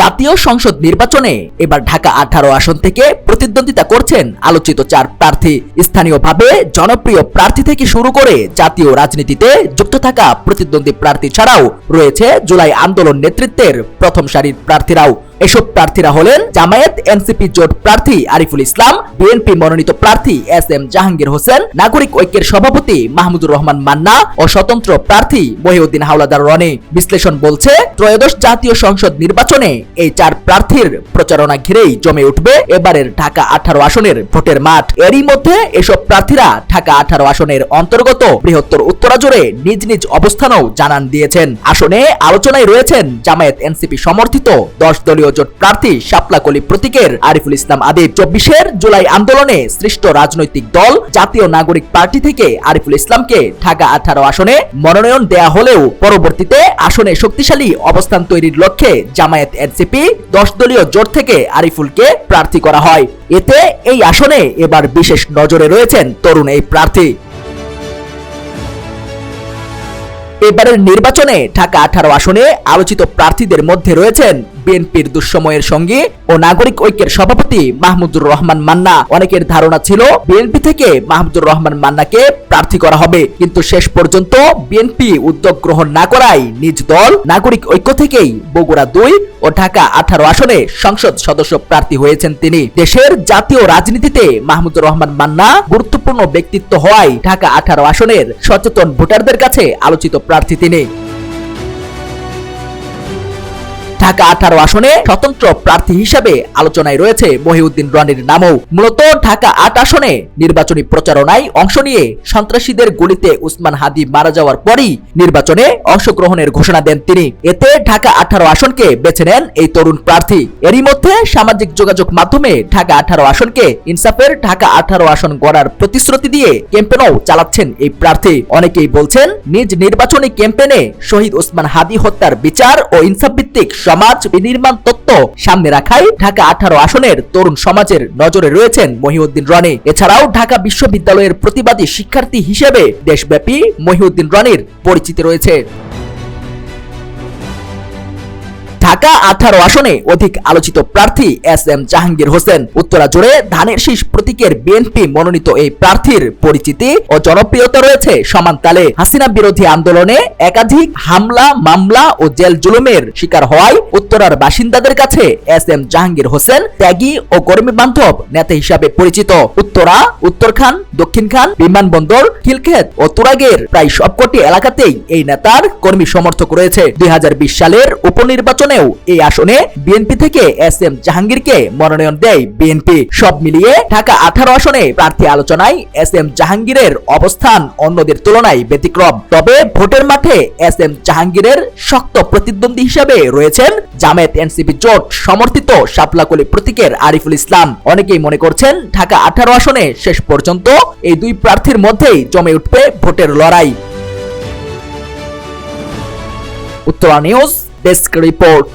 জাতীয় সংসদ নির্বাচনে এবার ঢাকা 18 আসন থেকে প্রতিদ্বন্দ্বিতা করছেন আলোচিত 4 প্রার্থী। স্থানীয়ভাবে জনপ্রিয় প্রার্থী থেকে শুরু করে জাতীয় রাজনীতিতে যুক্ত থাকা প্রতিদ্বন্দ্বী প্রার্থী ছাড়াও রয়েছে জুলাই আন্দোলন নেতৃত্বের প্রথম সারির প্রার্থীরাও। এসব প্রার্থীরা হলেন জামায়াত এনসিপি জোট প্রার্থী আরিফুল ইসলাম, বিএনপি মনোনীত প্রার্থী এস এম জাহাঙ্গীর হোসেন, নাগরিক ঐক্যের সভাপতি মাহমুদুর রহমান মান্না ও স্বতন্ত্র প্রার্থী মহিউদ্দিন হাওলাদার রনি। বিশ্লেষণ বলছে, ত্রয়োদশ জাতীয় সংসদ নির্বাচনে এই 4 প্রার্থীর প্রচারণা ঘিরেই জমে উঠবে এবারের ঢাকা 18 আসনের ভোটের মাঠ। এরই মধ্যে এসব প্রার্থীরা ঢাকা 18 আসনের অন্তর্গত বৃহত্তর উত্তরা জুড়ে নিজ নিজ অবস্থানও জানান দিয়েছেন। আসনে আলোচনায় রয়েছেন জামায়াত এনসিপি সমর্থিত 10 দলীয় জোট প্রার্থী শাপলাকলি প্রতীকের আরিফুল ইসলাম আদিব। 24 জুলাই আন্দোলনে সৃষ্ট রাজনৈতিক দল জাতীয় নাগরিক পার্টি থেকে আরিফুল ইসলামকে ঢাকা 18 আসনে মনোনয়ন দেয়া হলেও পরবর্তীতে আসনে শক্তিশালী অবস্থান তৈরির লক্ষ্যে জামায়াত এনসিপি 10 দলীয় জোট থেকে আরিফুলকে প্রার্থী করা হয়। এতে এই আসনে এবার বিশেষ নজরে রয়েছেন তরুণ এই প্রার্থী। এবারের নির্বাচনে ঢাকা 18 আসনে আলোচিত প্রার্থীদের মধ্যে রয়েছেন বিএনপির দুঃসময়ের সঙ্গী ও নাগরিক ঐক্যের সভাপতি মাহমুদুর রহমান মান্না। অনেকের ধারণা ছিল বিএনপি থেকে মাহমুদুর রহমান মান্নাকে প্রার্থী করা হবে, কিন্তু শেষ পর্যন্ত বিএনপি উদ্যোগ গ্রহণ না করায় নিজ দল নাগরিক ঐক্য থেকেই বগুড়া 2 ও ঢাকা 18 আসনে সংসদ সদস্য প্রার্থী হয়েছেন তিনি। দেশের জাতীয় রাজনীতিতে মাহমুদুর রহমান মান্না গুরুত্বপূর্ণ ব্যক্তিত্ব হওয়ায় ঢাকা 18 আসনের সচেতন ভোটারদের কাছে আলোচিত প্রার্থী তিনি। ঢাকা 18 আসনে স্বতন্ত্র প্রার্থী হিসেবে আলোচনায় রয়েছে মহিউদ্দিন রনির নামও। মূলত ঢাকা 8 আসনে নির্বাচনী প্রচারণায় অংশ নিয়ে সন্ত্রাসীদের গুলিতে উসমান হাদি মারা যাওয়ার পরই নির্বাচনে অংশগ্রহণের ঘোষণা দেন তিনি। এতে ঢাকা 18 আসনকে বেছে নেন এই তরুণ প্রার্থী। এরই মধ্যে সামাজিক যোগাযোগ মাধ্যমে ঢাকা 18 আসনকে ইনসাফের ঢাকা 18 আসন গড়ার প্রতিশ্রুতি দিয়ে ক্যাম্পেনও চালাচ্ছেন এই প্রার্থী। অনেকেই বলছেন, নিজ নির্বাচনী ক্যাম্পেনে শহীদ উসমান হাদি হত্যার বিচার ও ইনসাফ ভিত্তিক সমাজ বিনির্মাণ তত্ত্ব সামনে রাখায় ঢাকা 18 আসনের তরুণ সমাজের নজরে রয়েছেন মহিউদ্দিন রনি। এছাড়াও ঢাকা বিশ্ববিদ্যালয়ের প্রতিবাদী শিক্ষার্থী হিসেবে দেশব্যাপী মহিউদ্দিন রনির পরিচিতি রয়েছে। ঢাকা 18 আসনে অধিক আলোচিত প্রার্থী এস এম জাহাঙ্গীর হোসেন। উত্তরা জুড়ে ধানের শীষ প্রতীকের বিএনপি মনোনীত এই প্রার্থীর পরিচিতি ও জনপ্রিয়তা রয়েছে সমান তালে। হাসিনা বিরোধী আন্দোলনে একাধিক হামলা, মামলা ও জেল জুলুমের শিকার হওয়ায় উত্তরার বাসিন্দাদের কাছে এস এম জাহাঙ্গীর হোসেন ত্যাগী ও কর্মী বান্ধব নেতা হিসাবে পরিচিত। উত্তরা, উত্তরখান, দক্ষিণখান, বিমানবন্দর, খিলক্ষেত ও তুরাগের প্রায় সবকটি এলাকাতেই এই নেতার কর্মী সমর্থক রয়েছে। 2020 সালের উপনির্বাচনে এই আসনে বিএনপি থেকে এস এম জাহাঙ্গীরকে মনোনয়ন দেয় বিএনপি। সব মিলিয়ে ঢাকা 18 আসনে প্রার্থী আলোচনায় এস এম জাহাঙ্গীরের অবস্থান অন্যদের তুলনায় ব্যতিক্রম। তবে ভোটের মাঠে এস এম জাহাঙ্গীরের শক্ত প্রতিদ্বন্দ্বী হিসেবে রয়েছেন জামায়াত এনসিপি জোট সমর্থিত শাপলাকলি প্রতীকের আরিফুল ইসলাম। অনেকেই মনে করছেন ঢাকা 18 আসনে শেষ পর্যন্ত এই 2 প্রার্থীর মধ্যেই জমে উঠবে ভোটের লড়াই। Uttara news desk report.